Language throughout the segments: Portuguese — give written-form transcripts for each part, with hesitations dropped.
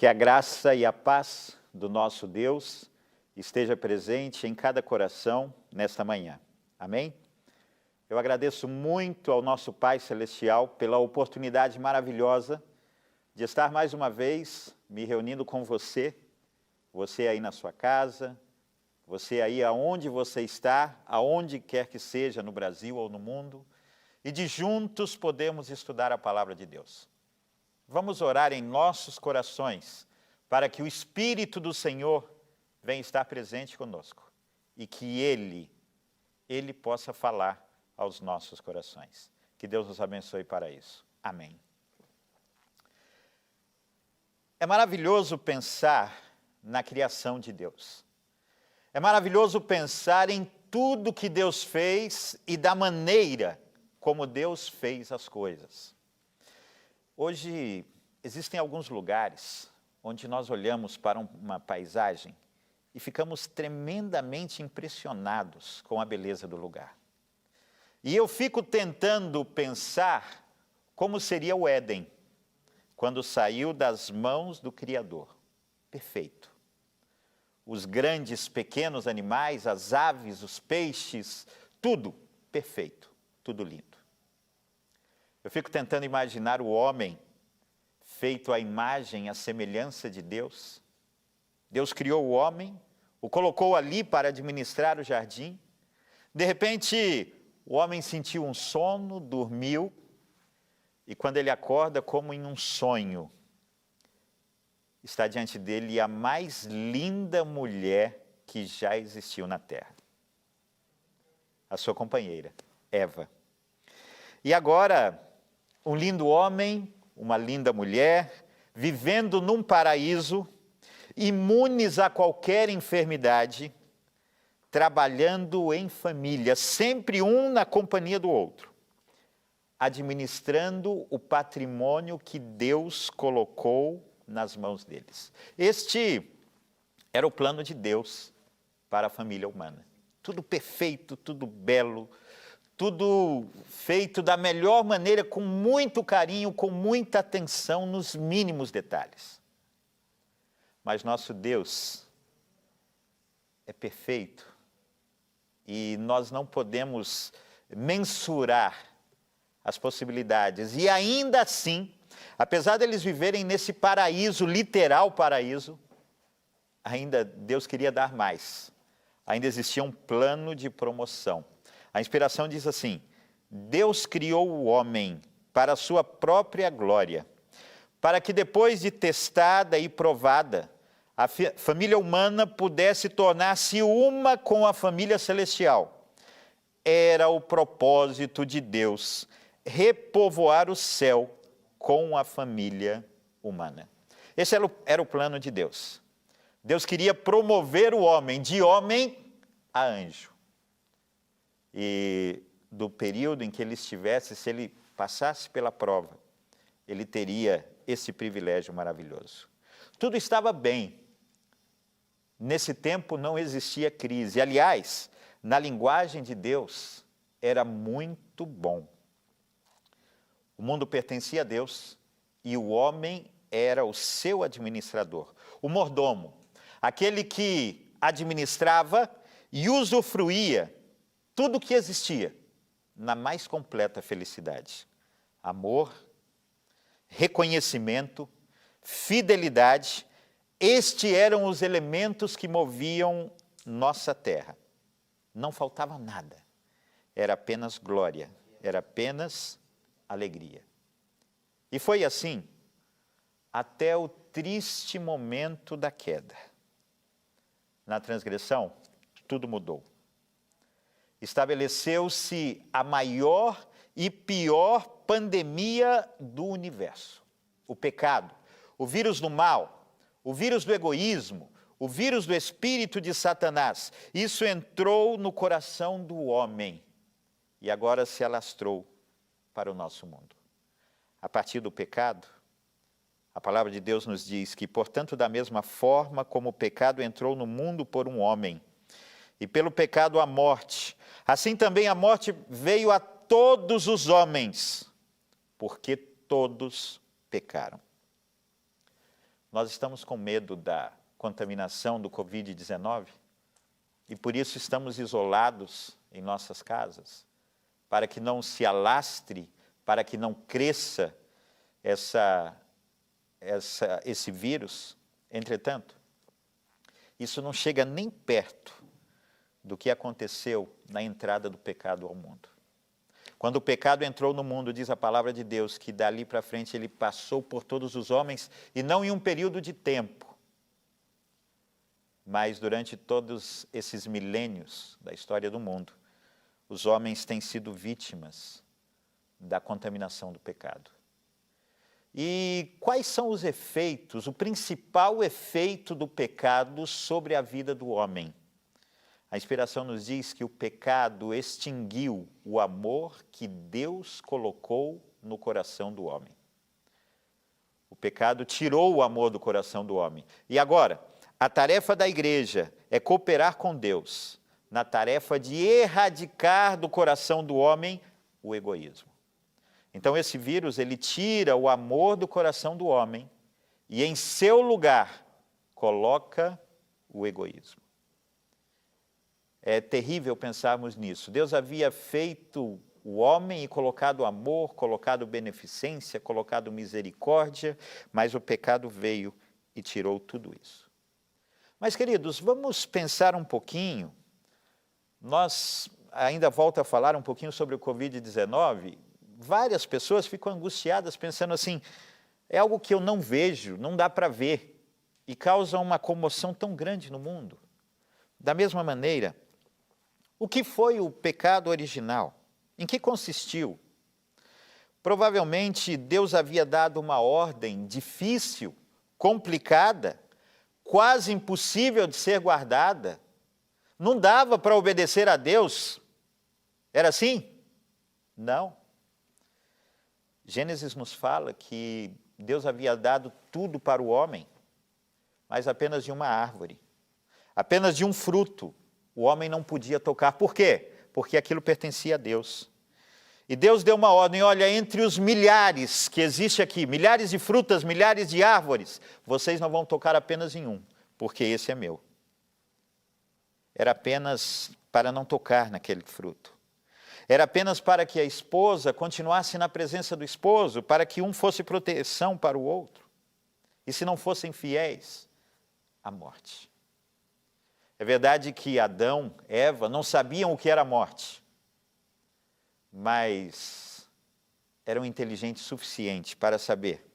Que a graça e a paz do nosso Deus esteja presente em cada coração nesta manhã. Amém? Eu agradeço muito ao nosso Pai Celestial pela oportunidade maravilhosa de estar mais uma vez me reunindo com você, você aí na sua casa, você aí aonde você está, aonde quer que seja, no Brasil ou no mundo, e de juntos podemos estudar a Palavra de Deus. Vamos orar em nossos corações para que o Espírito do Senhor venha estar presente conosco e que Ele possa falar aos nossos corações. Que Deus nos abençoe para isso. Amém. É maravilhoso pensar na criação de Deus. É maravilhoso pensar em tudo que Deus fez e da maneira como Deus fez as coisas. Hoje, existem alguns lugares onde nós olhamos para uma paisagem e ficamos tremendamente impressionados com a beleza do lugar. E eu fico tentando pensar como seria o Éden, quando saiu das mãos do Criador. Perfeito. Os grandes, pequenos animais, as aves, os peixes, tudo perfeito, tudo lindo. Eu fico tentando imaginar o homem feito à imagem, à semelhança de Deus. Deus criou o homem, o colocou ali para administrar o jardim. De repente, o homem sentiu um sono, dormiu, e quando ele acorda, como em um sonho, está diante dele a mais linda mulher que já existiu na terra. A sua companheira, Eva. E agora, um lindo homem, uma linda mulher, vivendo num paraíso, imunes a qualquer enfermidade, trabalhando em família, sempre um na companhia do outro, administrando o patrimônio que Deus colocou nas mãos deles. Este era o plano de Deus para a família humana. Tudo perfeito, tudo belo, tudo feito da melhor maneira, com muito carinho, com muita atenção nos mínimos detalhes. Mas nosso Deus é perfeito e nós não podemos mensurar as possibilidades. E ainda assim, apesar deles viverem nesse paraíso, literal paraíso, ainda Deus queria dar mais. Ainda existia um plano de promoção. A inspiração diz assim: Deus criou o homem para a sua própria glória, para que depois de testada e provada, a família humana pudesse tornar-se uma com a família celestial. Era o propósito de Deus repovoar o céu com a família humana. Esse era o plano de Deus. Deus queria promover o homem de homem a anjo. E do período em que ele estivesse, se ele passasse pela prova, ele teria esse privilégio maravilhoso. Tudo estava bem. Nesse tempo não existia crise. Aliás, na linguagem de Deus, era muito bom. O mundo pertencia a Deus e o homem era o seu administrador, o mordomo, aquele que administrava e usufruía tudo o que existia na mais completa felicidade. Amor, reconhecimento, fidelidade, estes eram os elementos que moviam nossa terra. Não faltava nada, era apenas glória, era apenas alegria. E foi assim até o triste momento da queda. Na transgressão, tudo mudou. Estabeleceu-se a maior e pior pandemia do universo. O pecado, o vírus do mal, o vírus do egoísmo, o vírus do espírito de Satanás. Isso entrou no coração do homem e agora se alastrou para o nosso mundo. A partir do pecado, a palavra de Deus nos diz que, portanto, da mesma forma como o pecado entrou no mundo por um homem, e pelo pecado a morte, assim também a morte veio a todos os homens, porque todos pecaram. Nós estamos com medo da contaminação do Covid-19 e por isso estamos isolados em nossas casas, para que não se alastre, para que não cresça esse vírus. Entretanto, isso não chega nem perto do que aconteceu na entrada do pecado ao mundo. Quando o pecado entrou no mundo, diz a palavra de Deus, que dali para frente ele passou por todos os homens, e não em um período de tempo, mas durante todos esses milênios da história do mundo, os homens têm sido vítimas da contaminação do pecado. E quais são os efeitos, o principal efeito do pecado sobre a vida do homem? A inspiração nos diz que o pecado extinguiu o amor que Deus colocou no coração do homem. O pecado tirou o amor do coração do homem. E agora, a tarefa da igreja é cooperar com Deus na tarefa de erradicar do coração do homem o egoísmo. Então esse vírus, ele tira o amor do coração do homem e em seu lugar coloca o egoísmo. É terrível pensarmos nisso. Deus havia feito o homem e colocado amor, colocado beneficência, colocado misericórdia, mas o pecado veio e tirou tudo isso. Mas, queridos, vamos pensar um pouquinho. Nós ainda volto a falar um pouquinho sobre o Covid-19. Várias pessoas ficam angustiadas pensando assim, é algo que eu não vejo, não dá para ver, e causa uma comoção tão grande no mundo. Da mesma maneira, o que foi o pecado original? Em que consistiu? Provavelmente Deus havia dado uma ordem difícil, complicada, quase impossível de ser guardada. Não dava para obedecer a Deus. Era assim? Não. Gênesis nos fala que Deus havia dado tudo para o homem, mas apenas de uma árvore, apenas de um fruto. O homem não podia tocar. Por quê? Porque aquilo pertencia a Deus. E Deus deu uma ordem, olha, entre os milhares que existe aqui, milhares de frutas, milhares de árvores, vocês não vão tocar apenas em um, porque esse é meu. Era apenas para não tocar naquele fruto. Era apenas para que a esposa continuasse na presença do esposo, para que um fosse proteção para o outro. E se não fossem fiéis, a morte. É verdade que Adão, Eva, não sabiam o que era a morte, mas eram inteligentes o suficiente para saber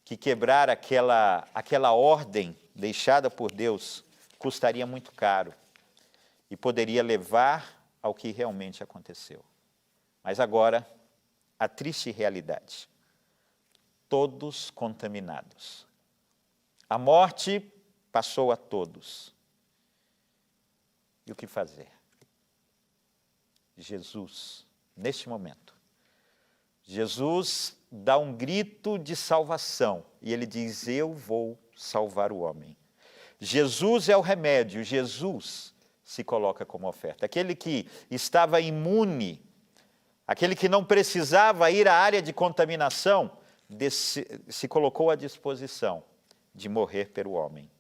que quebrar aquela ordem deixada por Deus custaria muito caro e poderia levar ao que realmente aconteceu. Mas agora, a triste realidade. Todos contaminados. A morte passou a todos. E o que fazer? Jesus, neste momento, Jesus dá um grito de salvação e ele diz, eu vou salvar o homem. Jesus é o remédio, Jesus se coloca como oferta. Aquele que estava imune, aquele que não precisava ir à área de contaminação, se colocou à disposição de morrer pelo homem.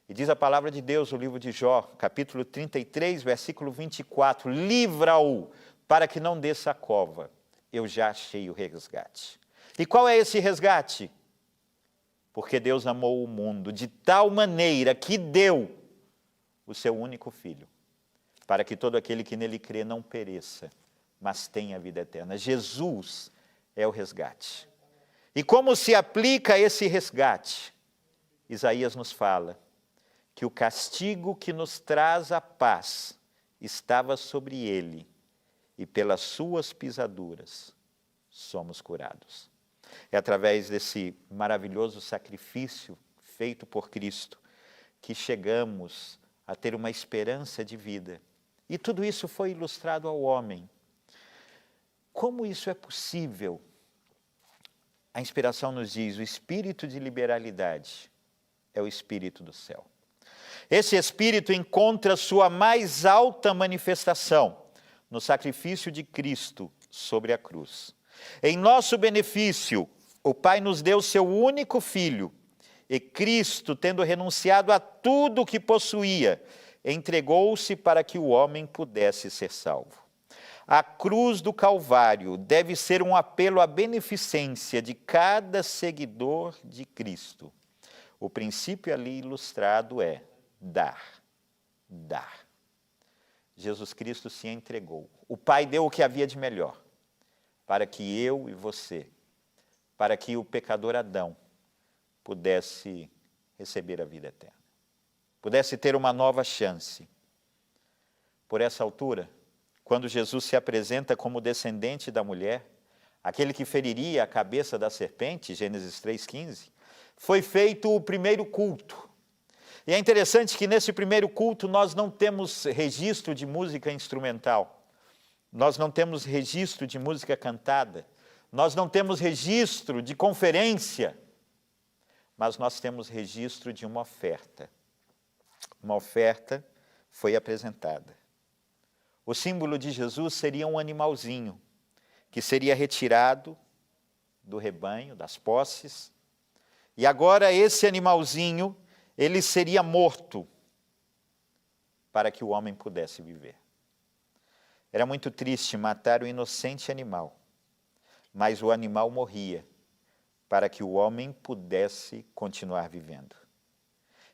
E diz a palavra de Deus, o livro de Jó, capítulo 33, versículo 24, livra-o para que não desça a cova, eu já achei o resgate. E qual é esse resgate? Porque Deus amou o mundo de tal maneira que deu o seu único filho, para que todo aquele que nele crê não pereça, mas tenha a vida eterna. Jesus é o resgate. E como se aplica esse resgate? Isaías nos fala que o castigo que nos traz a paz estava sobre ele, e pelas suas pisaduras somos curados. É através desse maravilhoso sacrifício feito por Cristo que chegamos a ter uma esperança de vida. E tudo isso foi ilustrado ao homem. Como isso é possível? A inspiração nos diz, o espírito de liberalidade é o espírito do céu. Esse espírito encontra sua mais alta manifestação no sacrifício de Cristo sobre a cruz. Em nosso benefício, o Pai nos deu seu único Filho, E Cristo, tendo renunciado a tudo o que possuía, entregou-se para que o homem pudesse ser salvo. A cruz do Calvário deve ser um apelo à beneficência de cada seguidor de Cristo. O princípio ali ilustrado é dar, dar. Jesus Cristo se entregou. O Pai deu o que havia de melhor, para que eu e você, para que o pecador Adão pudesse receber a vida eterna, pudesse ter uma nova chance. Por essa altura, quando Jesus se apresenta como descendente da mulher, aquele que feriria a cabeça da serpente, Gênesis 3,15, foi feito o primeiro culto. E é interessante que nesse primeiro culto nós não temos registro de música instrumental, nós não temos registro de música cantada, nós não temos registro de conferência, mas nós temos registro de uma oferta. Uma oferta foi apresentada. O símbolo de Jesus seria um animalzinho, que seria retirado do rebanho, das posses, e agora esse animalzinho, ele seria morto, para que o homem pudesse viver. Era muito triste matar o inocente animal, mas o animal morria, para que o homem pudesse continuar vivendo.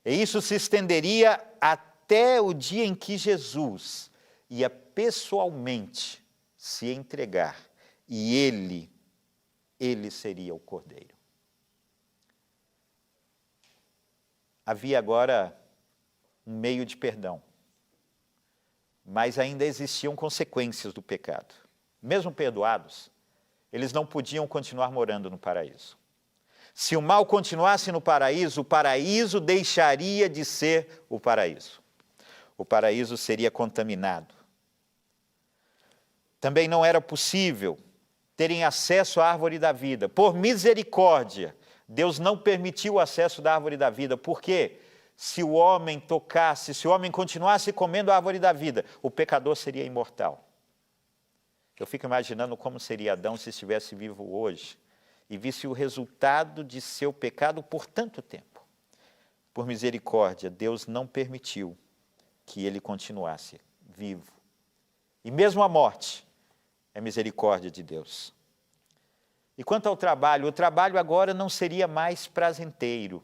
E isso se estenderia até o dia em que Jesus ia pessoalmente se entregar, e ele seria o Cordeiro. Havia agora um meio de perdão, mas ainda existiam consequências do pecado. Mesmo perdoados, eles não podiam continuar morando no paraíso. Se o mal continuasse no paraíso, o paraíso deixaria de ser o paraíso. O paraíso seria contaminado. Também não era possível terem acesso à árvore da vida. Por misericórdia, Deus não permitiu o acesso da árvore da vida, porque se o homem tocasse, se o homem continuasse comendo a árvore da vida, o pecador seria imortal. Eu fico imaginando como seria Adão se estivesse vivo hoje e visse o resultado de seu pecado por tanto tempo. Por misericórdia, Deus não permitiu que ele continuasse vivo. E mesmo a morte é misericórdia de Deus. E quanto ao trabalho, o trabalho agora não seria mais prazenteiro.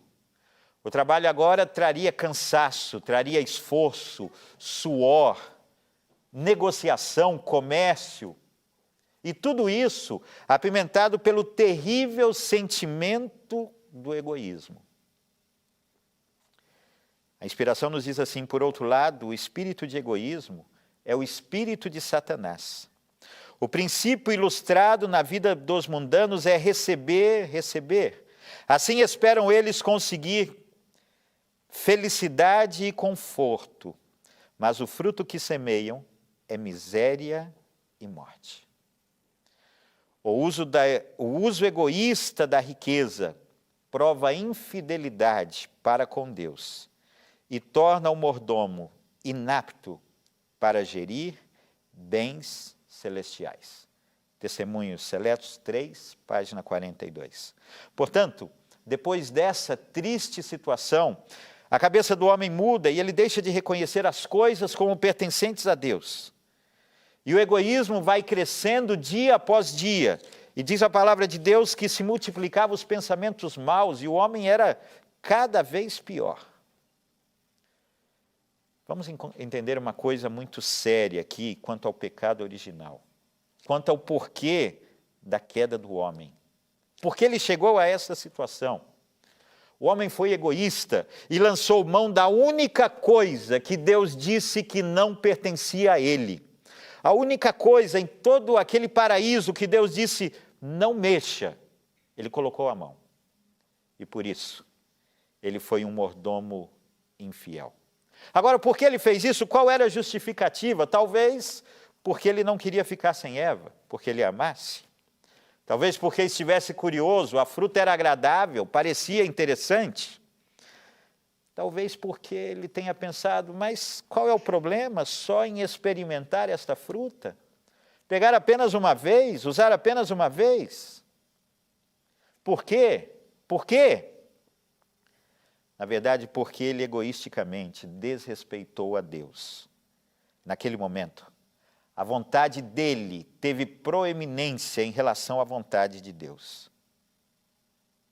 O trabalho agora traria cansaço, traria esforço, suor, negociação, comércio. E tudo isso apimentado pelo terrível sentimento do egoísmo. A inspiração nos diz assim, por outro lado, o espírito de egoísmo é o espírito de Satanás. O princípio ilustrado na vida dos mundanos é receber, receber. Assim esperam eles conseguir felicidade e conforto, mas o fruto que semeiam é miséria e morte. O uso egoísta da riqueza prova infidelidade para com Deus e torna o mordomo inapto para gerir bens celestiais. Testemunhos Seletos 3, página 42. Portanto, depois dessa triste situação, a cabeça do homem muda e ele deixa de reconhecer as coisas como pertencentes a Deus. E o egoísmo vai crescendo dia após dia. E diz a palavra de Deus que se multiplicavam os pensamentos maus e o homem era cada vez pior. Vamos entender uma coisa muito séria aqui quanto ao pecado original. Quanto ao porquê da queda do homem. Por que ele chegou a essa situação? O homem foi egoísta e lançou mão da única coisa que Deus disse que não pertencia a ele. A única coisa em todo aquele paraíso que Deus disse, não mexa, ele colocou a mão. E por isso, ele foi um mordomo infiel. Agora, por que ele fez isso? Qual era a justificativa? Talvez porque ele não queria ficar sem Eva, porque ele a amasse. Talvez porque estivesse curioso, a fruta era agradável, parecia interessante. Talvez porque ele tenha pensado, mas qual é o problema só em experimentar esta fruta? Pegar apenas uma vez, usar apenas uma vez? Por quê? Por quê? Na verdade, porque ele egoisticamente desrespeitou a Deus. Naquele momento, a vontade dele teve proeminência em relação à vontade de Deus.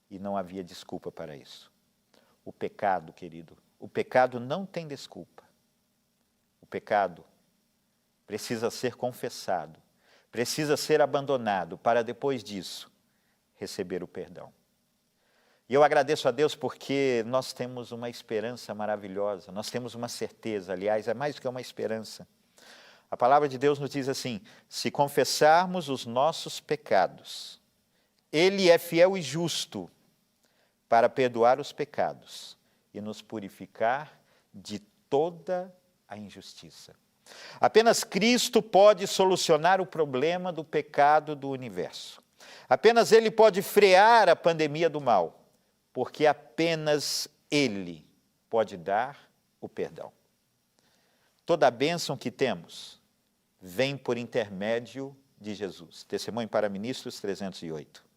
E não havia desculpa para isso. O pecado, querido, o pecado não tem desculpa. O pecado precisa ser confessado, precisa ser abandonado para depois disso receber o perdão. E eu agradeço a Deus porque nós temos uma esperança maravilhosa, nós temos uma certeza, aliás, é mais do que uma esperança. A palavra de Deus nos diz assim: se confessarmos os nossos pecados, Ele é fiel e justo para perdoar os pecados e nos purificar de toda a injustiça. Apenas Cristo pode solucionar o problema do pecado do universo. Apenas Ele pode frear a pandemia do mal, porque apenas Ele pode dar o perdão. Toda a bênção que temos vem por intermédio de Jesus. Testemunho para Ministros 308.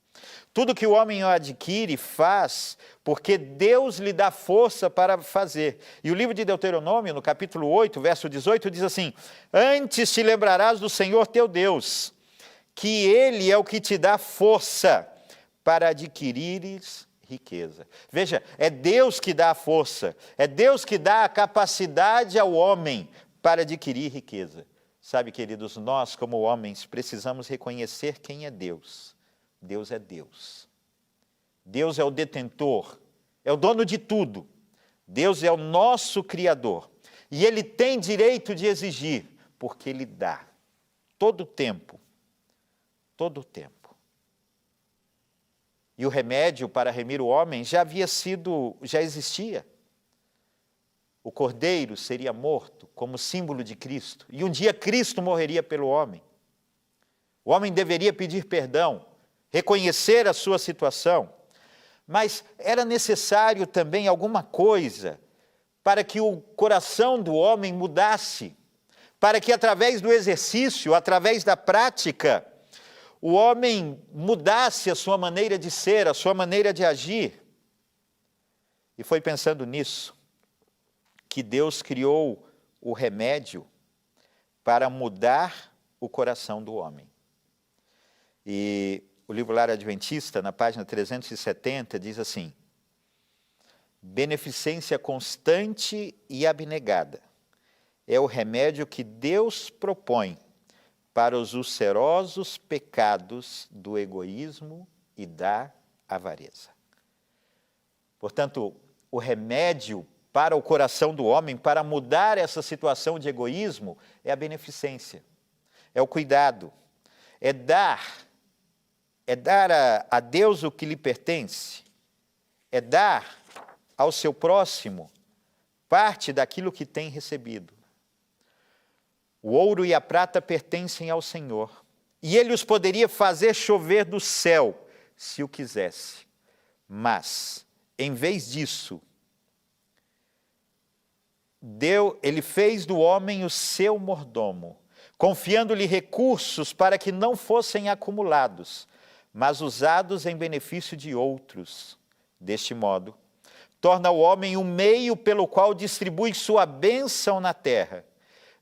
Tudo que o homem adquire faz porque Deus lhe dá força para fazer. E o livro de Deuteronômio, no capítulo 8, verso 18, diz assim: antes te lembrarás do Senhor teu Deus, que Ele é o que te dá força para adquirires riqueza. Veja, é Deus que dá a força, é Deus que dá a capacidade ao homem para adquirir riqueza. Sabe, queridos, nós como homens precisamos reconhecer quem é Deus. Deus é Deus. Deus é o detentor, é o dono de tudo. Deus é o nosso Criador. E Ele tem direito de exigir, porque Ele dá. Todo o tempo. Todo o tempo. E o remédio para remir o homem já existia. O cordeiro seria morto como símbolo de Cristo. E um dia Cristo morreria pelo homem. O homem deveria pedir perdão, reconhecer a sua situação, mas era necessário também alguma coisa para que o coração do homem mudasse, para que através do exercício, através da prática, o homem mudasse a sua maneira de ser, a sua maneira de agir. E foi pensando nisso que Deus criou o remédio para mudar o coração do homem. E o livro Lar Adventista, na página 370, diz assim: beneficência constante e abnegada é o remédio que Deus propõe para os ulcerosos pecados do egoísmo e da avareza. Portanto, o remédio para o coração do homem, para mudar essa situação de egoísmo, é a beneficência, é o cuidado, é dar a Deus o que lhe pertence, é dar ao seu próximo parte daquilo que tem recebido. O ouro e a prata pertencem ao Senhor, e Ele os poderia fazer chover do céu, se o quisesse. Mas, em vez disso, Ele fez do homem o seu mordomo, confiando-lhe recursos para que não fossem acumulados, mas usados em benefício de outros. Deste modo, torna o homem um meio pelo qual distribui sua bênção na terra.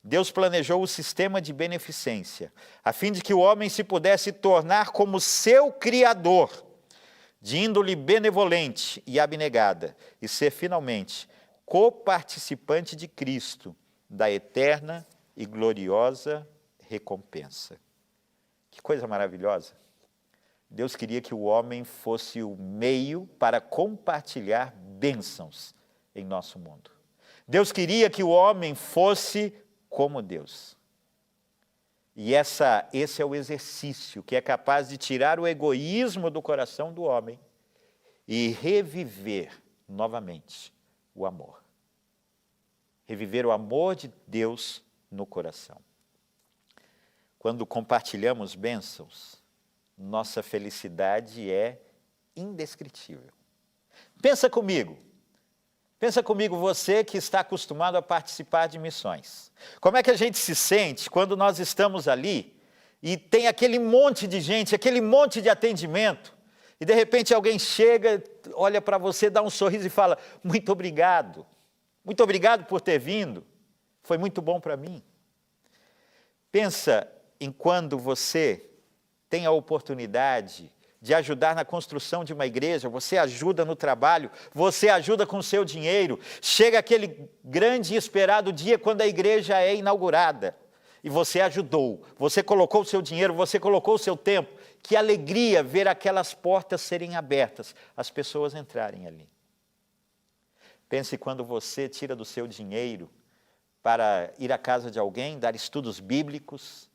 Deus planejou o sistema de beneficência, a fim de que o homem se pudesse tornar como seu Criador, de índole benevolente e abnegada, e ser finalmente coparticipante de Cristo, da eterna e gloriosa recompensa. Que coisa maravilhosa! Deus queria que o homem fosse o meio para compartilhar bênçãos em nosso mundo. Deus queria que o homem fosse como Deus. E esse é o exercício que é capaz de tirar o egoísmo do coração do homem e reviver novamente o amor. Reviver o amor de Deus no coração. Quando compartilhamos bênçãos, nossa felicidade é indescritível. Pensa comigo você que está acostumado a participar de missões. Como é que a gente se sente quando nós estamos ali e tem aquele monte de gente, aquele monte de atendimento, E de repente alguém chega, olha para você, dá um sorriso e fala, muito obrigado por ter vindo, foi muito bom para mim. Pensa em quando você tem a oportunidade de ajudar na construção de uma igreja, você ajuda no trabalho, você ajuda com o seu dinheiro, chega aquele grande e esperado dia quando a igreja é inaugurada, e você ajudou, você colocou o seu dinheiro, você colocou o seu tempo, que alegria ver aquelas portas serem abertas, as pessoas entrarem ali. Pense quando você tira do seu dinheiro para ir à casa de alguém, dar estudos bíblicos,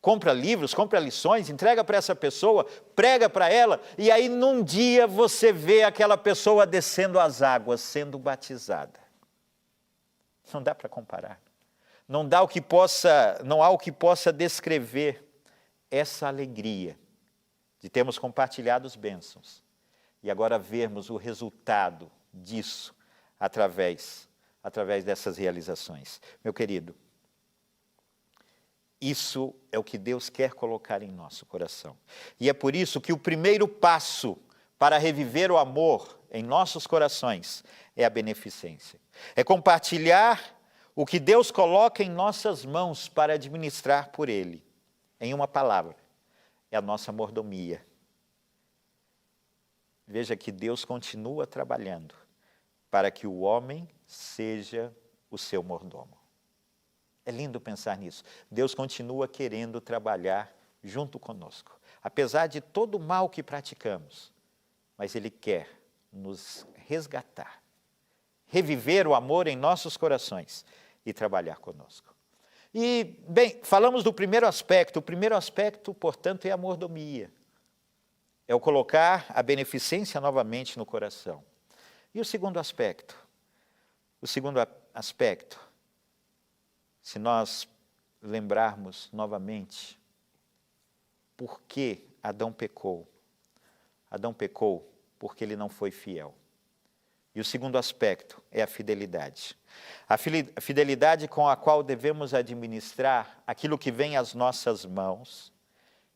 compra livros, compra lições, entrega para essa pessoa, prega para ela, e aí num dia você vê aquela pessoa descendo as águas, sendo batizada. Não dá para comparar. Não há o que possa descrever essa alegria de termos compartilhado as bênçãos e agora vermos o resultado disso através dessas realizações. Meu querido, isso é o que Deus quer colocar em nosso coração. E é por isso que o primeiro passo para reviver o amor em nossos corações é a beneficência. É compartilhar o que Deus coloca em nossas mãos para administrar por Ele. Em uma palavra, é a nossa mordomia. Veja que Deus continua trabalhando para que o homem seja o seu mordomo. É lindo pensar nisso. Deus continua querendo trabalhar junto conosco. Apesar de todo o mal que praticamos, mas Ele quer nos resgatar, reviver o amor em nossos corações e trabalhar conosco. E, bem, falamos do primeiro aspecto. O primeiro aspecto, portanto, é a mordomia. É o colocar a beneficência novamente no coração. E o segundo aspecto? O segundo aspecto, se nós lembrarmos novamente por que Adão pecou. Adão pecou porque ele não foi fiel. E o segundo aspecto é a fidelidade. A fidelidade com a qual devemos administrar aquilo que vem às nossas mãos,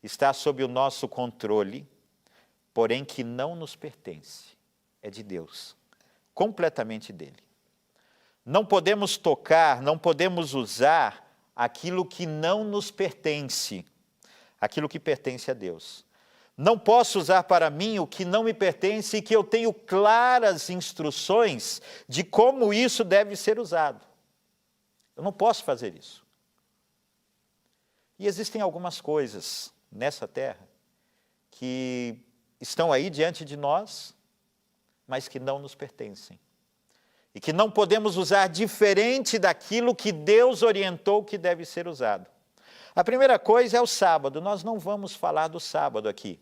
está sob o nosso controle, porém que não nos pertence. É de Deus, completamente dele. Não podemos tocar, não podemos usar aquilo que não nos pertence, aquilo que pertence a Deus. Não posso usar para mim o que não me pertence e que eu tenho claras instruções de como isso deve ser usado. Eu não posso fazer isso. E existem algumas coisas nessa terra que estão aí diante de nós, mas que não nos pertencem. E que não podemos usar diferente daquilo que Deus orientou que deve ser usado. A primeira coisa é o sábado. Nós não vamos falar do sábado aqui.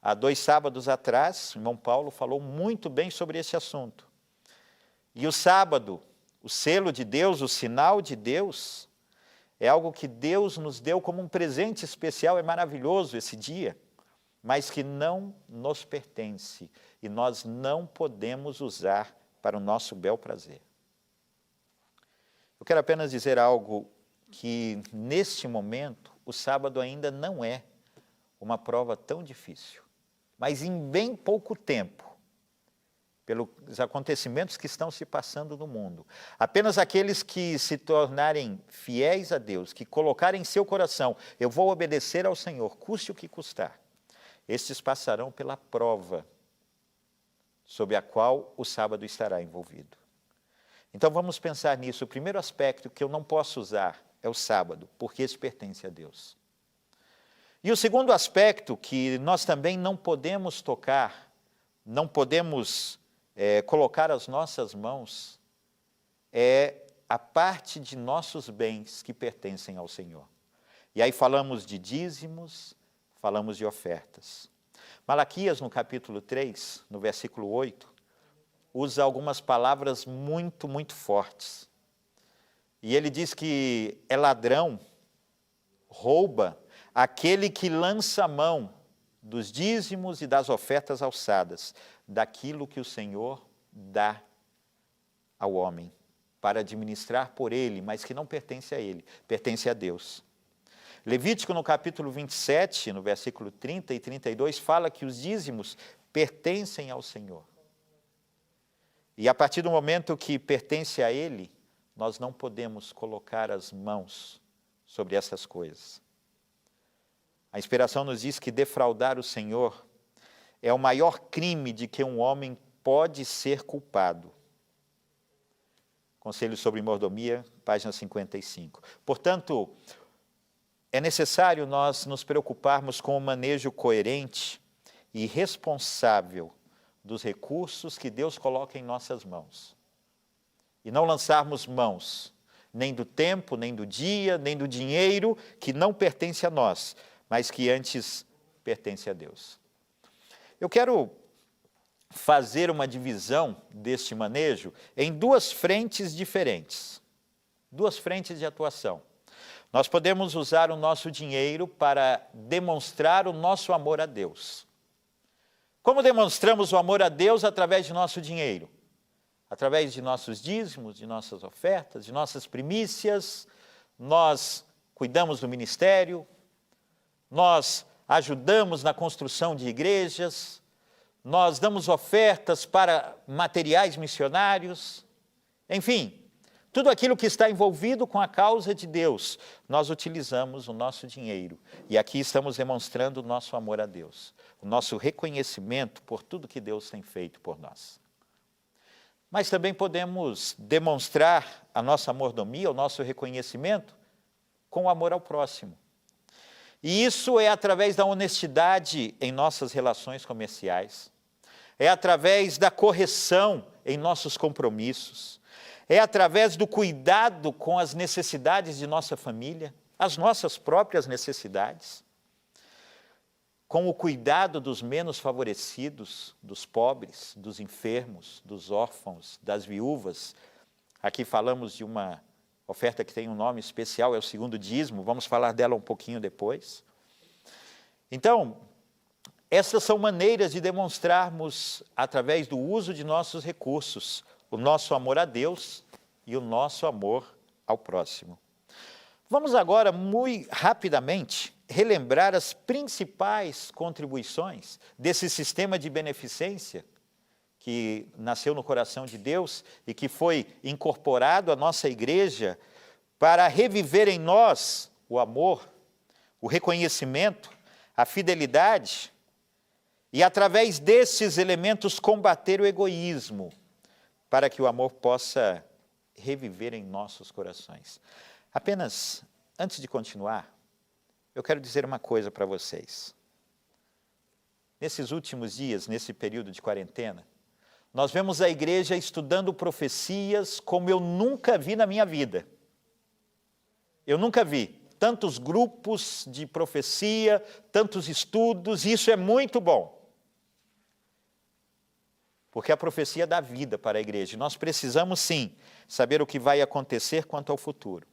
Há 2 sábados atrás, o irmão Paulo falou muito bem sobre esse assunto. E o sábado, o selo de Deus, o sinal de Deus, é algo que Deus nos deu como um presente especial, é maravilhoso esse dia, mas que não nos pertence e nós não podemos usar para o nosso bel prazer. Eu quero apenas dizer algo que, neste momento, o sábado ainda não é uma prova tão difícil. Mas em bem pouco tempo, pelos acontecimentos que estão se passando no mundo, apenas aqueles que se tornarem fiéis a Deus, que colocarem em seu coração, eu vou obedecer ao Senhor, custe o que custar, estes passarão pela prova sob a qual o sábado estará envolvido. Então vamos pensar nisso. O primeiro aspecto que eu não posso usar é o sábado, porque esse pertence a Deus. E o segundo aspecto que nós também não podemos tocar, não podemos colocar as nossas mãos, é a parte de nossos bens que pertencem ao Senhor. E aí falamos de dízimos, falamos de ofertas. Malaquias, no capítulo 3, no versículo 8, usa algumas palavras muito, muito fortes. E ele diz que é ladrão, rouba, aquele que lança a mão dos dízimos e das ofertas alçadas, daquilo que o Senhor dá ao homem, para administrar por ele, mas que não pertence a ele, pertence a Deus. Levítico, no capítulo 27, no versículo 30 e 32, fala que os dízimos pertencem ao Senhor. E a partir do momento que pertence a Ele, nós não podemos colocar as mãos sobre essas coisas. A inspiração nos diz que defraudar o Senhor é o maior crime de que um homem pode ser culpado. Conselho sobre Mordomia, página 55. Portanto, é necessário nós nos preocuparmos com o manejo coerente e responsável dos recursos que Deus coloca em nossas mãos. E não lançarmos mãos nem do tempo, nem do dia, nem do dinheiro que não pertence a nós, mas que antes pertence a Deus. Eu quero fazer uma divisão deste manejo em duas frentes diferentes, duas frentes de atuação. Nós podemos usar o nosso dinheiro para demonstrar o nosso amor a Deus. Como demonstramos o amor a Deus através de nosso dinheiro? Através de nossos dízimos, de nossas ofertas, de nossas primícias, nós cuidamos do ministério, nós ajudamos na construção de igrejas, nós damos ofertas para materiais missionários, enfim, tudo aquilo que está envolvido com a causa de Deus, nós utilizamos o nosso dinheiro. E aqui estamos demonstrando o nosso amor a Deus, o nosso reconhecimento por tudo que Deus tem feito por nós. Mas também podemos demonstrar a nossa mordomia, o nosso reconhecimento, com o amor ao próximo. E isso é através da honestidade em nossas relações comerciais, é através da correção em nossos compromissos, é através do cuidado com as necessidades de nossa família, as nossas próprias necessidades, com o cuidado dos menos favorecidos, dos pobres, dos enfermos, dos órfãos, das viúvas. Aqui falamos de uma oferta que tem um nome especial, é o segundo dízimo, vamos falar dela um pouquinho depois. Então, essas são maneiras de demonstrarmos, através do uso de nossos recursos, o nosso amor a Deus e o nosso amor ao próximo. Vamos agora, muito rapidamente, relembrar as principais contribuições desse sistema de beneficência que nasceu no coração de Deus e que foi incorporado à nossa igreja para reviver em nós o amor, o reconhecimento, a fidelidade e, através desses elementos, combater o egoísmo, para que o amor possa reviver em nossos corações. Apenas, antes de continuar, eu quero dizer uma coisa para vocês. Nesses últimos dias, nesse período de quarentena, nós vemos a igreja estudando profecias como eu nunca vi na minha vida. Eu nunca vi tantos grupos de profecia, tantos estudos, e isso é muito bom. Porque a profecia dá vida para a igreja. Nós precisamos, sim, saber o que vai acontecer quanto ao futuro.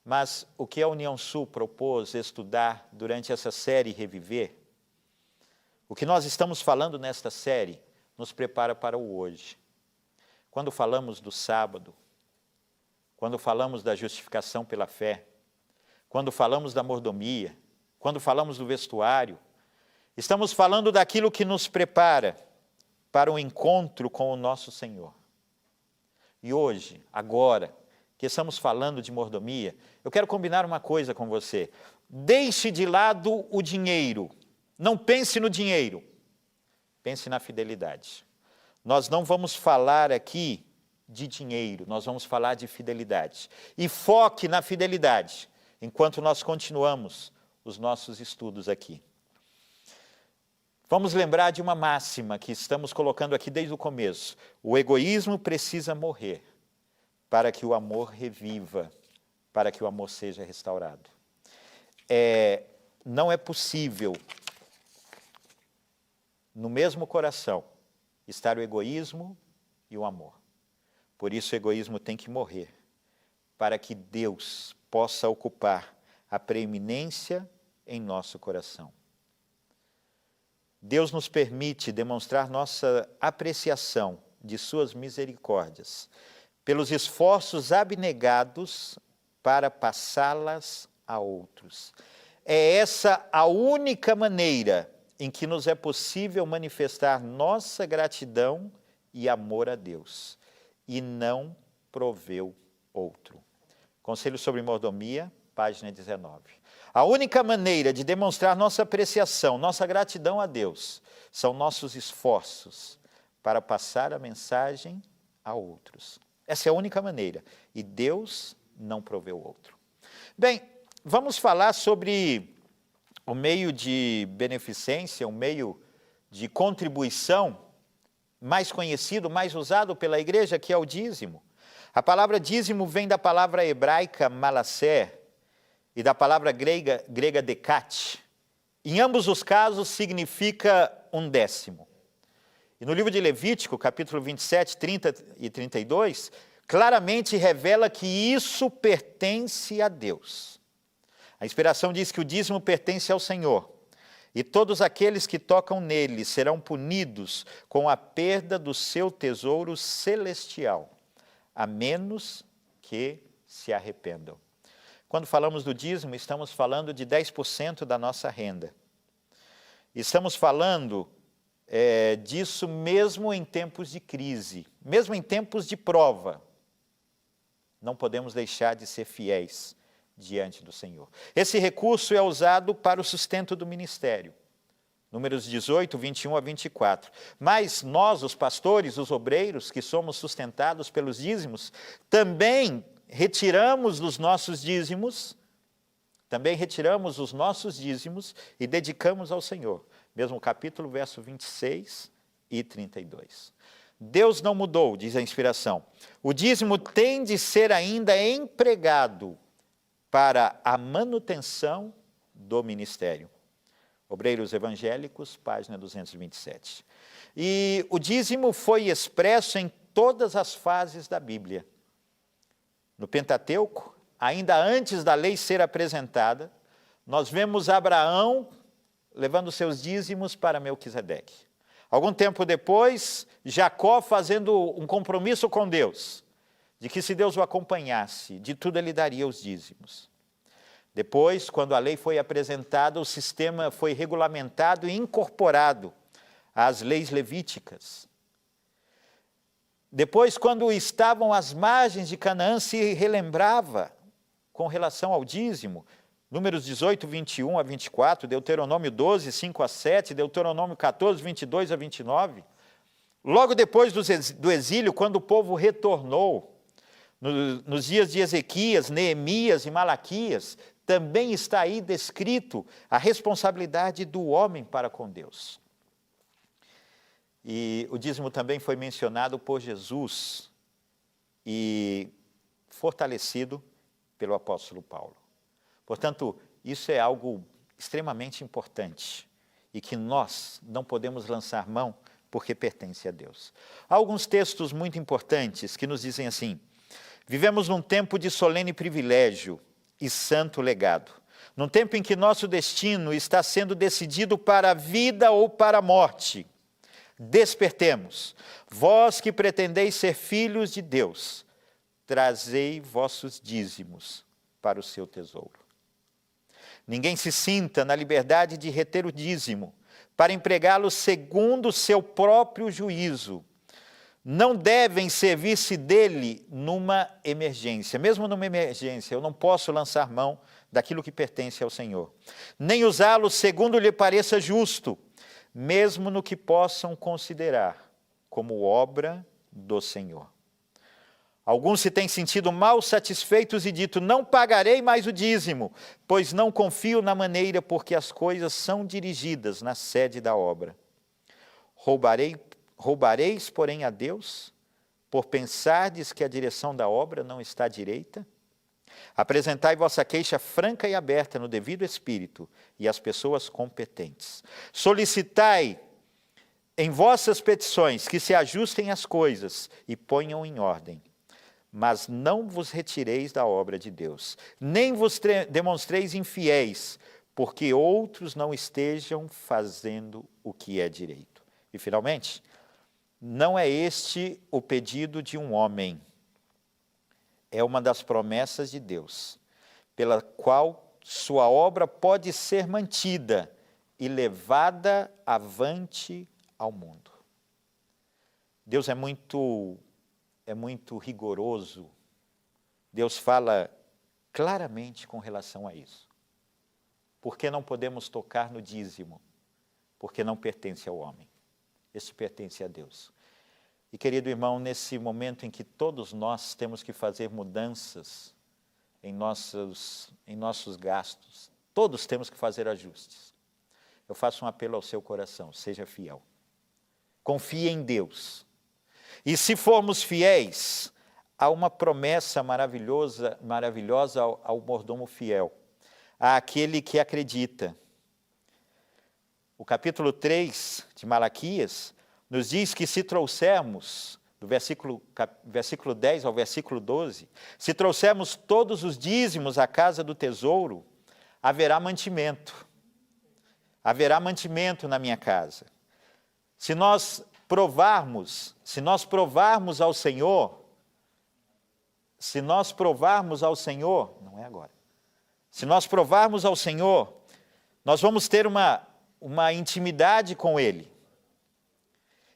Mas o que a União Sul propôs estudar durante essa série Reviver, o que nós estamos falando nesta série, nos prepara para o hoje. Quando falamos do sábado, quando falamos da justificação pela fé, quando falamos da mordomia, quando falamos do vestuário, estamos falando daquilo que nos prepara para o encontro com o nosso Senhor. E hoje, agora, que estamos falando de mordomia, eu quero combinar uma coisa com você. Deixe de lado o dinheiro. Não pense no dinheiro. Pense na fidelidade. Nós não vamos falar aqui de dinheiro, nós vamos falar de fidelidade. E foque na fidelidade, enquanto nós continuamos os nossos estudos aqui. Vamos lembrar de uma máxima que estamos colocando aqui desde o começo. O egoísmo precisa morrer para que o amor reviva, para que o amor seja restaurado. Não é possível, no mesmo coração, estar o egoísmo e o amor. Por isso o egoísmo tem que morrer, para que Deus possa ocupar a preeminência em nosso coração. Deus nos permite demonstrar nossa apreciação de suas misericórdias, pelos esforços abnegados para passá-las a outros. É essa a única maneira em que nos é possível manifestar nossa gratidão e amor a Deus, e não proveu outro. Conselho sobre mordomia, página 19. A única maneira de demonstrar nossa apreciação, nossa gratidão a Deus, são nossos esforços para passar a mensagem a outros. Essa é a única maneira, e Deus não proveu outro. Bem, vamos falar sobre o meio de beneficência, o meio de contribuição mais conhecido, mais usado pela igreja, que é o dízimo. A palavra dízimo vem da palavra hebraica malassé e da palavra grega decat. Em ambos os casos significa 1/10. E no livro de Levítico, capítulo 27, 30 e 32, claramente revela que isso pertence a Deus. A inspiração diz que o dízimo pertence ao Senhor, e todos aqueles que tocam nele serão punidos com a perda do seu tesouro celestial, a menos que se arrependam. Quando falamos do dízimo, estamos falando de 10% da nossa renda. Estamos falando disso mesmo em tempos de crise, mesmo em tempos de prova. Não podemos deixar de ser fiéis diante do Senhor. Esse recurso é usado para o sustento do ministério. Números 18, 21 a 24. Mas nós, os pastores, os obreiros, que somos sustentados pelos dízimos, também retiramos os nossos dízimos e dedicamos ao Senhor. Mesmo capítulo, verso 26 e 32. Deus não mudou, diz a inspiração. O dízimo tem de ser ainda empregado para a manutenção do ministério. Obreiros Evangélicos, página 227. E o dízimo foi expresso em todas as fases da Bíblia. No Pentateuco, ainda antes da lei ser apresentada, nós vemos Abraão levando seus dízimos para Melquisedeque. Algum tempo depois, Jacó fazendo um compromisso com Deus, de que se Deus o acompanhasse, de tudo ele daria os dízimos. Depois, quando a lei foi apresentada, o sistema foi regulamentado e incorporado às leis levíticas. Depois, quando estavam às margens de Canaã, se relembrava com relação ao dízimo. Números 18, 21 a 24, Deuteronômio 12, 5 a 7, Deuteronômio 14, 22 a 29. Logo depois do exílio, quando o povo retornou, nos dias de Ezequias, Neemias e Malaquias, também está aí descrito a responsabilidade do homem para com Deus. E o dízimo também foi mencionado por Jesus e fortalecido pelo apóstolo Paulo. Portanto, isso é algo extremamente importante e que nós não podemos lançar mão porque pertence a Deus. Há alguns textos muito importantes que nos dizem assim: vivemos num tempo de solene privilégio e santo legado, num tempo em que nosso destino está sendo decidido para a vida ou para a morte. Despertemos, vós que pretendeis ser filhos de Deus, trazei vossos dízimos para o seu tesouro. Ninguém se sinta na liberdade de reter o dízimo, para empregá-lo segundo o seu próprio juízo. Não devem servir-se dele numa emergência. Mesmo numa emergência, eu não posso lançar mão daquilo que pertence ao Senhor. Nem usá-lo segundo lhe pareça justo, mesmo no que possam considerar como obra do Senhor. Alguns se têm sentido mal satisfeitos e dito: não pagarei mais o dízimo, pois não confio na maneira porque as coisas são dirigidas na sede da obra. Roubareis, porém, a Deus, por pensardes que a direção da obra não está direita? Apresentai vossa queixa franca e aberta no devido espírito e às pessoas competentes. Solicitai em vossas petições que se ajustem as coisas e ponham em ordem. Mas não vos retireis da obra de Deus, nem vos demonstreis infiéis, porque outros não estejam fazendo o que é direito. E, finalmente, não é este o pedido de um homem, é uma das promessas de Deus, pela qual sua obra pode ser mantida e levada avante ao mundo. Deus é muito rigoroso. Deus fala claramente com relação a isso. Por que não podemos tocar no dízimo? Porque não pertence ao homem. Este pertence a Deus. E, querido irmão, nesse momento em que todos nós temos que fazer mudanças em nossos gastos, todos temos que fazer ajustes. Eu faço um apelo ao seu coração, seja fiel. Confie em Deus. E se formos fiéis, há uma promessa maravilhosa ao mordomo fiel, àquele que acredita. O capítulo 3 de Malaquias nos diz que se trouxermos, do versículo 10 ao versículo 12, se trouxermos todos os dízimos à casa do tesouro, haverá mantimento. Haverá mantimento na minha casa. Se nós provarmos ao Senhor, não é agora. Se nós provarmos ao Senhor, nós vamos ter uma intimidade com Ele.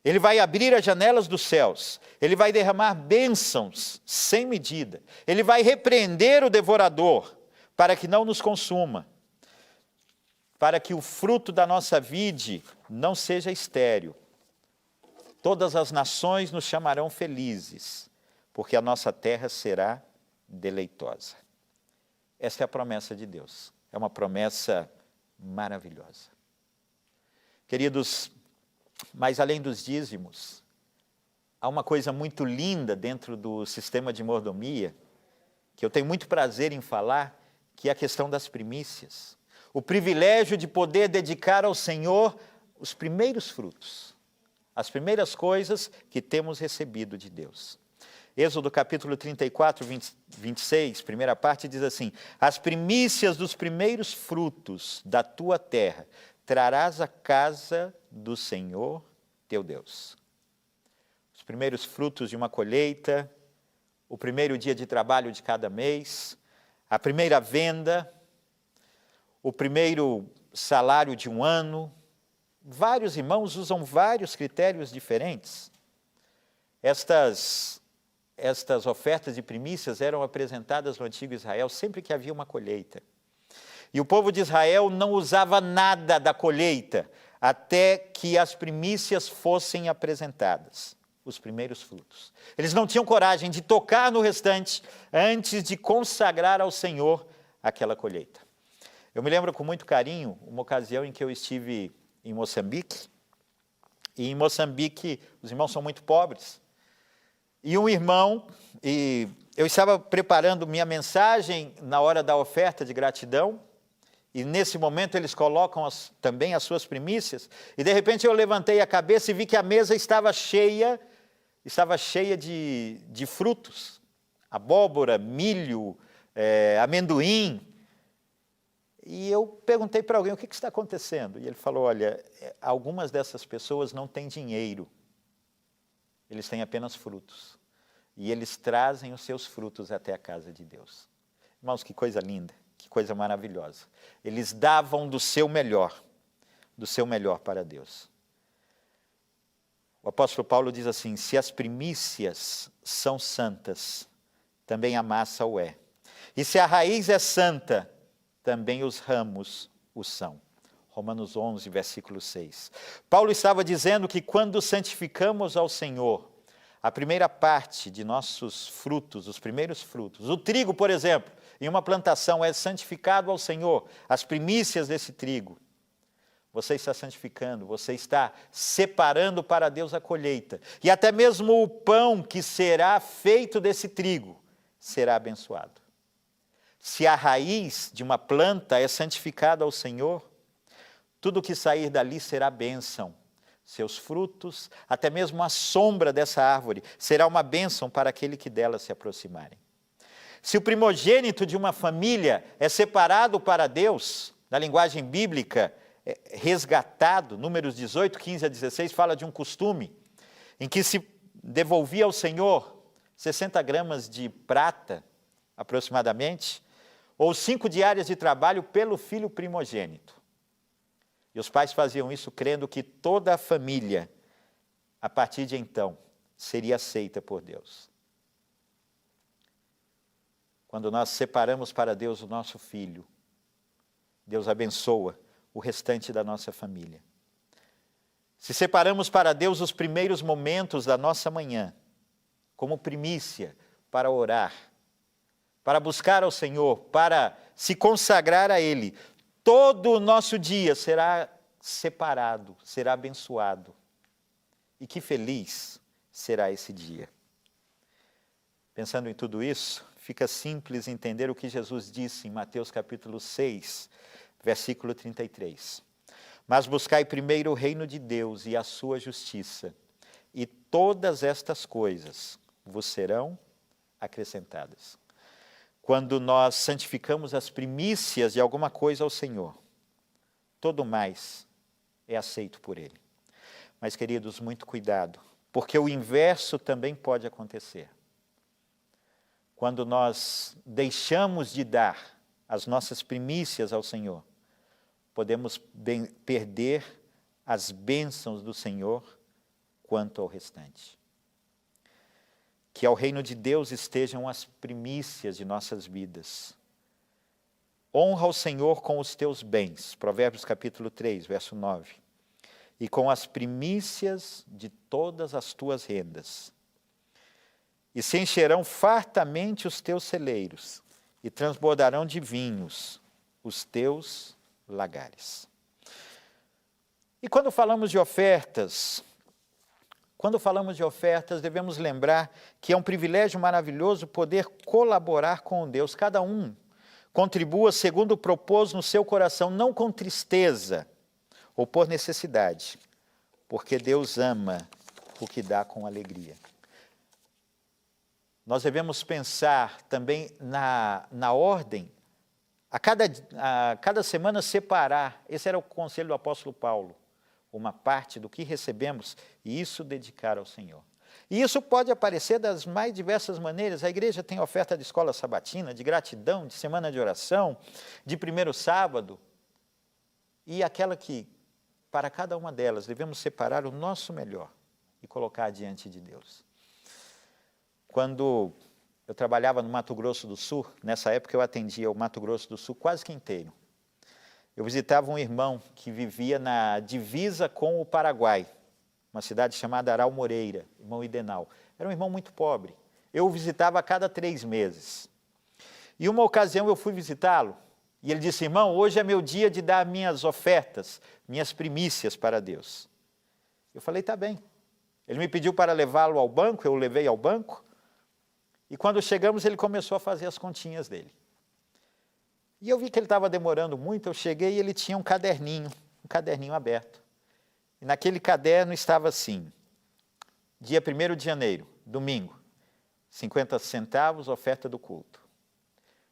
Ele vai abrir as janelas dos céus, Ele vai derramar bênçãos sem medida, Ele vai repreender o devorador para que não nos consuma, para que o fruto da nossa vide não seja estéril. Todas as nações nos chamarão felizes, porque a nossa terra será deleitosa. Essa é a promessa de Deus, é uma promessa maravilhosa. Queridos, mas além dos dízimos, há uma coisa muito linda dentro do sistema de mordomia, que eu tenho muito prazer em falar, que é a questão das primícias. O privilégio de poder dedicar ao Senhor os primeiros frutos, as primeiras coisas que temos recebido de Deus. Êxodo capítulo 34, 26, primeira parte, diz assim: as primícias dos primeiros frutos da tua terra trarás à casa do Senhor teu Deus. Os primeiros frutos de uma colheita, o primeiro dia de trabalho de cada mês, a primeira venda, o primeiro salário de um ano. Vários irmãos usam vários critérios diferentes. Estas ofertas de primícias eram apresentadas no antigo Israel sempre que havia uma colheita. E o povo de Israel não usava nada da colheita até que as primícias fossem apresentadas, os primeiros frutos. Eles não tinham coragem de tocar no restante antes de consagrar ao Senhor aquela colheita. Eu me lembro com muito carinho uma ocasião em que eu estive em Moçambique, e em Moçambique os irmãos são muito pobres, e um irmão, eu estava preparando minha mensagem na hora da oferta de gratidão, e nesse momento eles colocam também as suas primícias, e de repente eu levantei a cabeça e vi que a mesa estava cheia de frutos, abóbora, milho, amendoim. E eu perguntei para alguém, o que está acontecendo? E ele falou, olha, algumas dessas pessoas não têm dinheiro, eles têm apenas frutos. E eles trazem os seus frutos até a casa de Deus. Irmãos, que coisa linda, que coisa maravilhosa. Eles davam do seu melhor para Deus. O apóstolo Paulo diz assim, se as primícias são santas, também a massa o é. E se a raiz é santa, também os ramos o são. Romanos 11, versículo 6. Paulo estava dizendo que quando santificamos ao Senhor, a primeira parte de nossos frutos, os primeiros frutos, o trigo, por exemplo, em uma plantação é santificado ao Senhor, as primícias desse trigo. Você está santificando, você está separando para Deus a colheita. E até mesmo o pão que será feito desse trigo será abençoado. Se a raiz de uma planta é santificada ao Senhor, tudo que sair dali será bênção. Seus frutos, até mesmo a sombra dessa árvore, será uma bênção para aquele que dela se aproximarem. Se o primogênito de uma família é separado para Deus, na linguagem bíblica, resgatado, Números 18, 15 a 16, fala de um costume em que se devolvia ao Senhor 60 gramas de prata, aproximadamente, ou 5 diárias de trabalho pelo filho primogênito. E os pais faziam isso crendo que toda a família, a partir de então, seria aceita por Deus. Quando nós separamos para Deus o nosso filho, Deus abençoa o restante da nossa família. Se separamos para Deus os primeiros momentos da nossa manhã, como primícia para orar, para buscar ao Senhor, para se consagrar a Ele, todo o nosso dia será separado, será abençoado. E que feliz será esse dia. Pensando em tudo isso, fica simples entender o que Jesus disse em Mateus capítulo 6, versículo 33. Mas buscai primeiro o reino de Deus e a sua justiça, e todas estas coisas vos serão acrescentadas. Quando nós santificamos as primícias de alguma coisa ao Senhor, todo mais é aceito por Ele. Mas, queridos, muito cuidado, porque o inverso também pode acontecer. Quando nós deixamos de dar as nossas primícias ao Senhor, podemos perder as bênçãos do Senhor quanto ao restante. Que ao reino de Deus estejam as primícias de nossas vidas. Honra o Senhor com os teus bens, Provérbios capítulo 3, verso 9, e com as primícias de todas as tuas rendas. E se encherão fartamente os teus celeiros, e transbordarão de vinhos os teus lagares. E quando falamos de ofertas, devemos lembrar que é um privilégio maravilhoso poder colaborar com Deus. Cada um contribua segundo propôs no seu coração, não com tristeza ou por necessidade, porque Deus ama o que dá com alegria. Nós devemos pensar também na ordem, a cada semana separar, esse era o conselho do apóstolo Paulo, uma parte do que recebemos e isso dedicar ao Senhor. E isso pode aparecer das mais diversas maneiras. A igreja tem oferta de escola sabatina, de gratidão, de semana de oração, de primeiro sábado, e aquela que, para cada uma delas, devemos separar o nosso melhor e colocar diante de Deus. Quando eu trabalhava no Mato Grosso do Sul, nessa época eu atendia o Mato Grosso do Sul quase que inteiro. Eu visitava um irmão que vivia na divisa com o Paraguai, uma cidade chamada Aral Moreira, irmão Idenal. Era um irmão muito pobre. Eu o visitava a cada 3 meses. E uma ocasião eu fui visitá-lo, e ele disse, irmão, hoje é meu dia de dar minhas ofertas, minhas primícias para Deus. Eu falei, tá bem. Ele me pediu para levá-lo ao banco, eu o levei ao banco, e quando chegamos ele começou a fazer as continhas dele. E eu vi que ele estava demorando muito, eu cheguei e ele tinha um caderninho aberto. E naquele caderno estava assim, dia 1º de janeiro, domingo, 50 centavos, oferta do culto.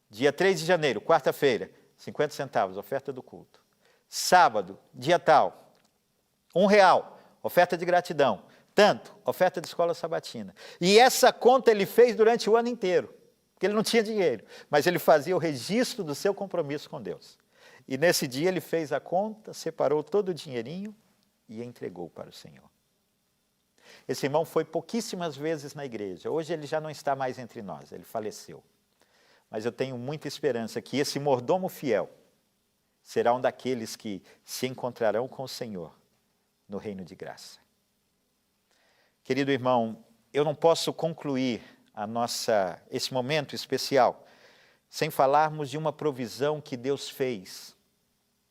Dia 3 de janeiro, quarta-feira, 50 centavos, oferta do culto. Sábado, dia tal, R$1, oferta de gratidão. Tanto, oferta de escola sabatina. E essa conta ele fez durante o ano inteiro, porque ele não tinha dinheiro, mas ele fazia o registro do seu compromisso com Deus. E nesse dia ele fez a conta, separou todo o dinheirinho e entregou para o Senhor. Esse irmão foi pouquíssimas vezes na igreja, hoje ele já não está mais entre nós, ele faleceu. Mas eu tenho muita esperança que esse mordomo fiel será um daqueles que se encontrarão com o Senhor no reino de graça. Querido irmão, eu não posso concluir esse momento especial sem falarmos de uma provisão que Deus fez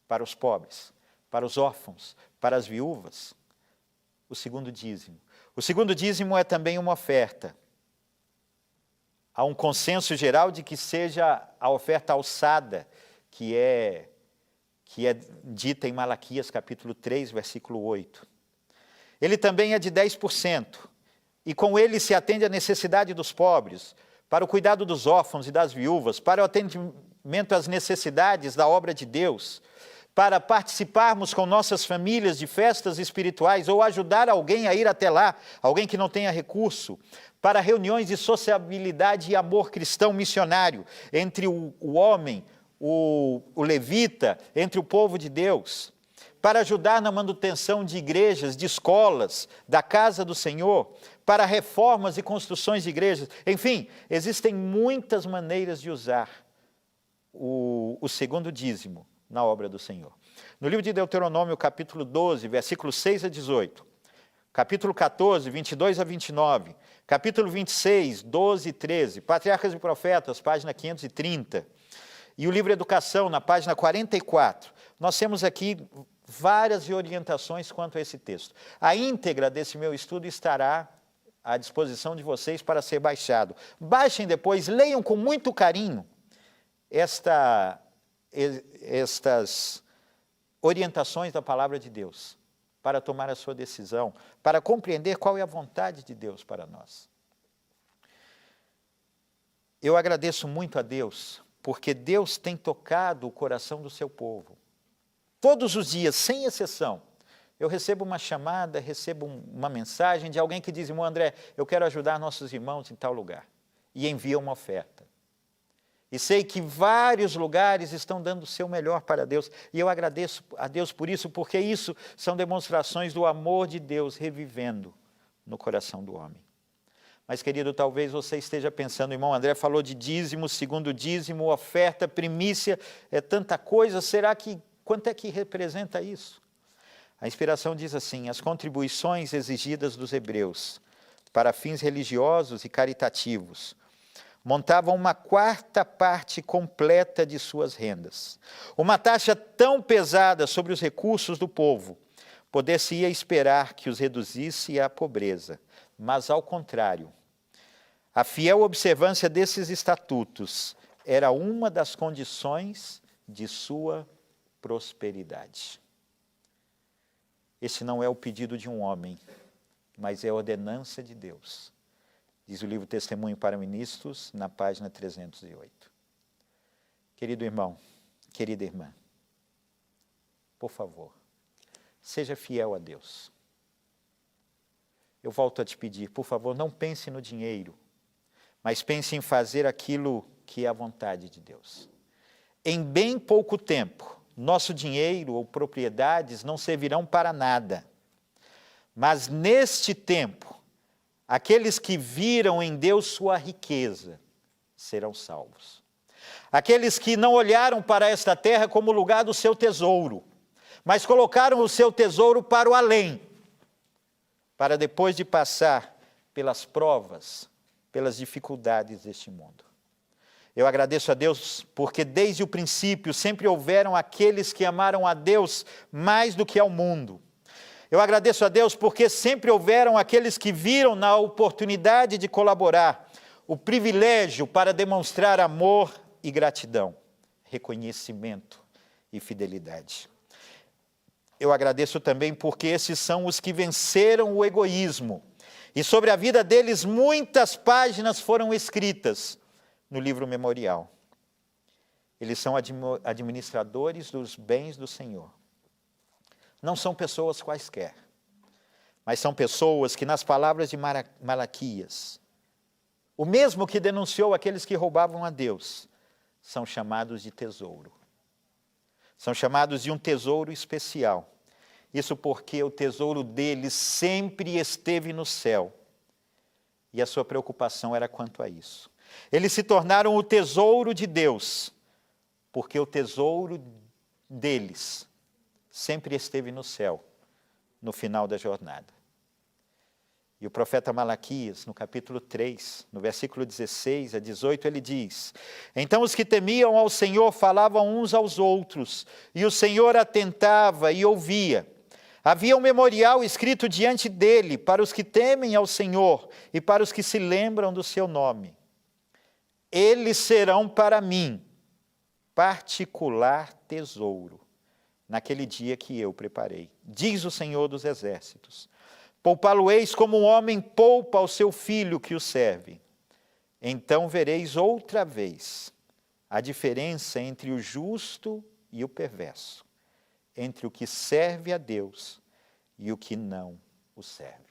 para os pobres, para os órfãos, para as viúvas, o segundo dízimo. O segundo dízimo é também uma oferta. Há um consenso geral de que seja a oferta alçada, que é dita em Malaquias capítulo 3, versículo 8. Ele também é de 10%, e com ele se atende à necessidade dos pobres, para o cuidado dos órfãos e das viúvas, para o atendimento às necessidades da obra de Deus, para participarmos com nossas famílias de festas espirituais ou ajudar alguém a ir até lá, alguém que não tenha recurso, para reuniões de sociabilidade e amor cristão missionário entre o homem, o levita, entre o povo de Deus, para ajudar na manutenção de igrejas, de escolas, da casa do Senhor, para reformas e construções de igrejas. Enfim, existem muitas maneiras de usar o segundo dízimo na obra do Senhor. No livro de Deuteronômio, capítulo 12, versículos 6 a 18, capítulo 14, 22 a 29, capítulo 26, 12 e 13, Patriarcas e Profetas, página 530, e o livro Educação, na página 44, nós temos aqui várias orientações quanto a esse texto. A íntegra desse meu estudo estará à disposição de vocês para ser baixado. Baixem depois, leiam com muito carinho estas orientações da palavra de Deus, para tomar a sua decisão, para compreender qual é a vontade de Deus para nós. Eu agradeço muito a Deus, porque Deus tem tocado o coração do seu povo. Todos os dias, sem exceção, eu recebo uma chamada, recebo uma mensagem de alguém que diz: irmão André, eu quero ajudar nossos irmãos em tal lugar, e envia uma oferta. E sei que vários lugares estão dando o seu melhor para Deus, e eu agradeço a Deus por isso, porque isso são demonstrações do amor de Deus revivendo no coração do homem. Mas, querido, talvez você esteja pensando: irmão André falou de dízimo, segundo dízimo, oferta, primícia, é tanta coisa, quanto é que representa isso? A inspiração diz assim: as contribuições exigidas dos hebreus para fins religiosos e caritativos montavam uma quarta parte completa de suas rendas. Uma taxa tão pesada sobre os recursos do povo, poder-se-ia esperar que os reduzisse à pobreza, mas ao contrário, a fiel observância desses estatutos era uma das condições de sua prosperidade. Esse não é o pedido de um homem, mas é a ordenança de Deus. Diz o livro Testemunho para Ministros, na página 308. Querido irmão, querida irmã, por favor, seja fiel a Deus. Eu volto a te pedir, por favor, não pense no dinheiro, mas pense em fazer aquilo que é a vontade de Deus. Em bem pouco tempo, nosso dinheiro ou propriedades não servirão para nada. Mas neste tempo, aqueles que viram em Deus sua riqueza serão salvos. Aqueles que não olharam para esta terra como lugar do seu tesouro, mas colocaram o seu tesouro para o além, para depois de passar pelas provas, pelas dificuldades deste mundo. Eu agradeço a Deus porque desde o princípio sempre houveram aqueles que amaram a Deus mais do que ao mundo. Eu agradeço a Deus porque sempre houveram aqueles que viram na oportunidade de colaborar, o privilégio para demonstrar amor e gratidão, reconhecimento e fidelidade. Eu agradeço também porque esses são os que venceram o egoísmo. E sobre a vida deles muitas páginas foram escritas no livro memorial. Eles são administradores dos bens do Senhor. Não são pessoas quaisquer, mas são pessoas que, nas palavras de Malaquias, o mesmo que denunciou aqueles que roubavam a Deus, são chamados de tesouro. São chamados de um tesouro especial. Isso porque o tesouro deles sempre esteve no céu. E a sua preocupação era quanto a isso. Eles se tornaram o tesouro de Deus, porque o tesouro deles sempre esteve no céu, no final da jornada. E o profeta Malaquias, no capítulo 3, no versículo 16 a 18, ele diz: então os que temiam ao Senhor falavam uns aos outros, e o Senhor atentava e ouvia. Havia um memorial escrito diante dele para os que temem ao Senhor e para os que se lembram do seu nome. Eles serão para mim particular tesouro, naquele dia que eu preparei, diz o Senhor dos Exércitos. Poupá-lo-eis como um homem poupa ao seu filho que o serve. Então vereis outra vez a diferença entre o justo e o perverso, entre o que serve a Deus e o que não o serve.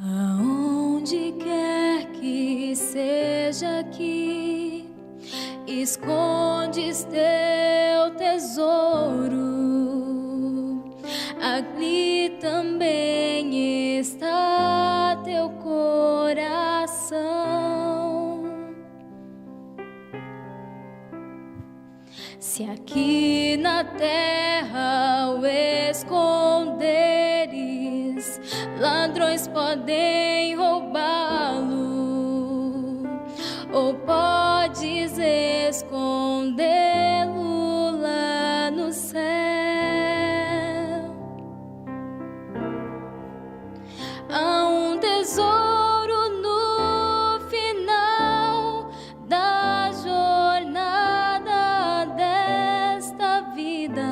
Aonde quer que seja que escondes teu tesouro, ali também está teu coração. Se aqui na terra o esconderes, ladrões podem roubá-lo, ou podes escondê-lo lá no céu. Há um tesouro no final da jornada desta vida.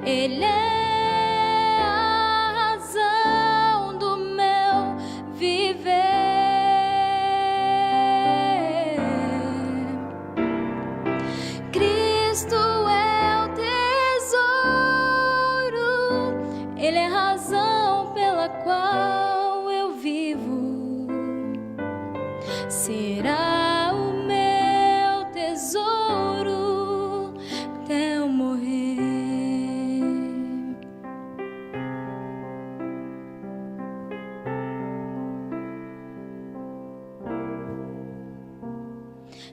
Ele é a razão do meu viver. Cristo é o tesouro, Ele é a razão pela qual eu vivo. Será o meu tesouro até eu morrer.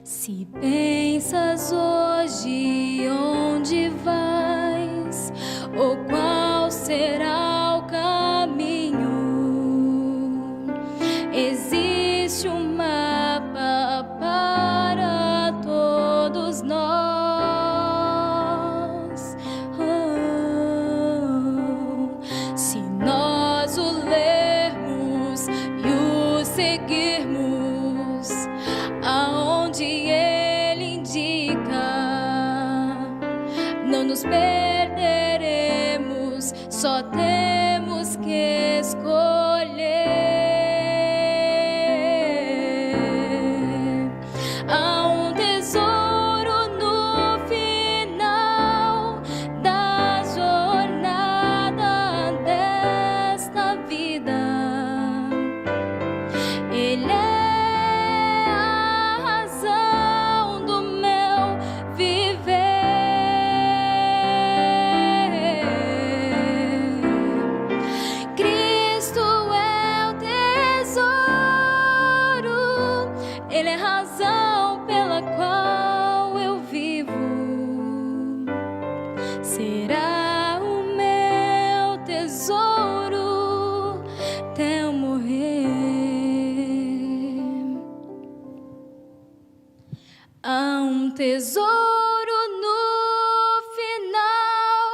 Se pensas hoje onde vais, ou qual será o caminho, existe um mapa para todos nós. Se nós o lermos e o seguirmos, aonde ele indica, não nos perderemos, só temos que escolher. Há um tesouro no final da jornada desta vida. Ele é a razão do meu viver. Cristo é o tesouro, Ele é a razão pela qual eu vivo. Será o meu tesouro até eu morrer. Há um tesouro no final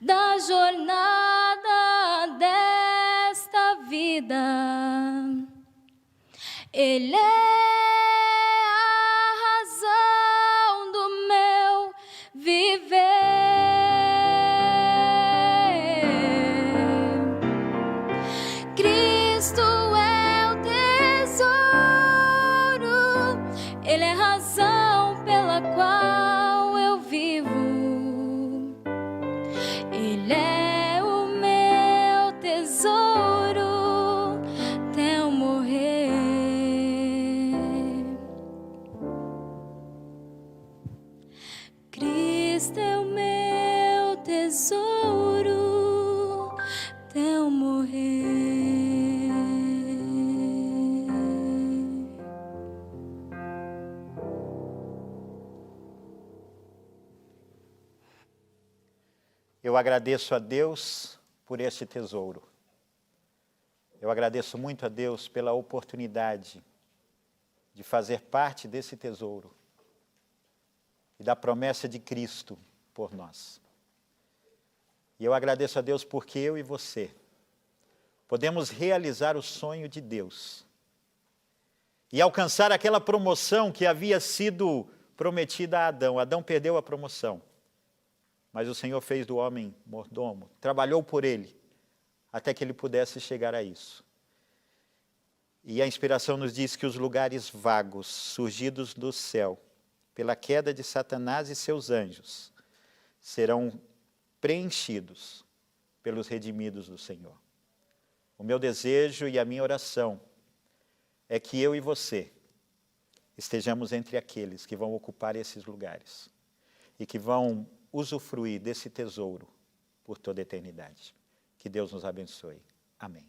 da jornada desta vida. Ele é a razão do meu viver. Cristo é o tesouro, Ele é a razão pela qual eu vivo. Ele é o meu tesouro até eu morrer. Cristo é o meu tesouro até eu morrer. Eu agradeço a Deus por este tesouro. Eu agradeço muito a Deus pela oportunidade de fazer parte desse tesouro e da promessa de Cristo por nós. E eu agradeço a Deus porque eu e você podemos realizar o sonho de Deus e alcançar aquela promoção que havia sido prometida a Adão. Adão perdeu a promoção, mas o Senhor fez do homem mordomo, trabalhou por ele, até que ele pudesse chegar a isso. E a inspiração nos diz que os lugares vagos, surgidos do céu, pela queda de Satanás e seus anjos, serão preenchidos pelos redimidos do Senhor. O meu desejo e a minha oração é que eu e você estejamos entre aqueles que vão ocupar esses lugares e que vão usufruir desse tesouro por toda a eternidade. Que Deus nos abençoe. Amém.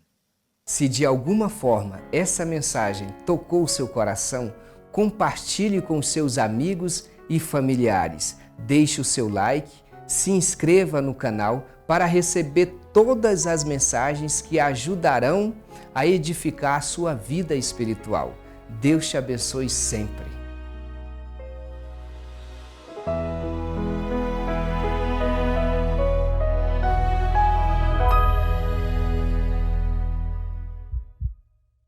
Se de alguma forma essa mensagem tocou o seu coração, compartilhe com seus amigos e familiares. Deixe o seu like, se inscreva no canal para receber todas as mensagens que ajudarão a edificar a sua vida espiritual. Deus te abençoe sempre.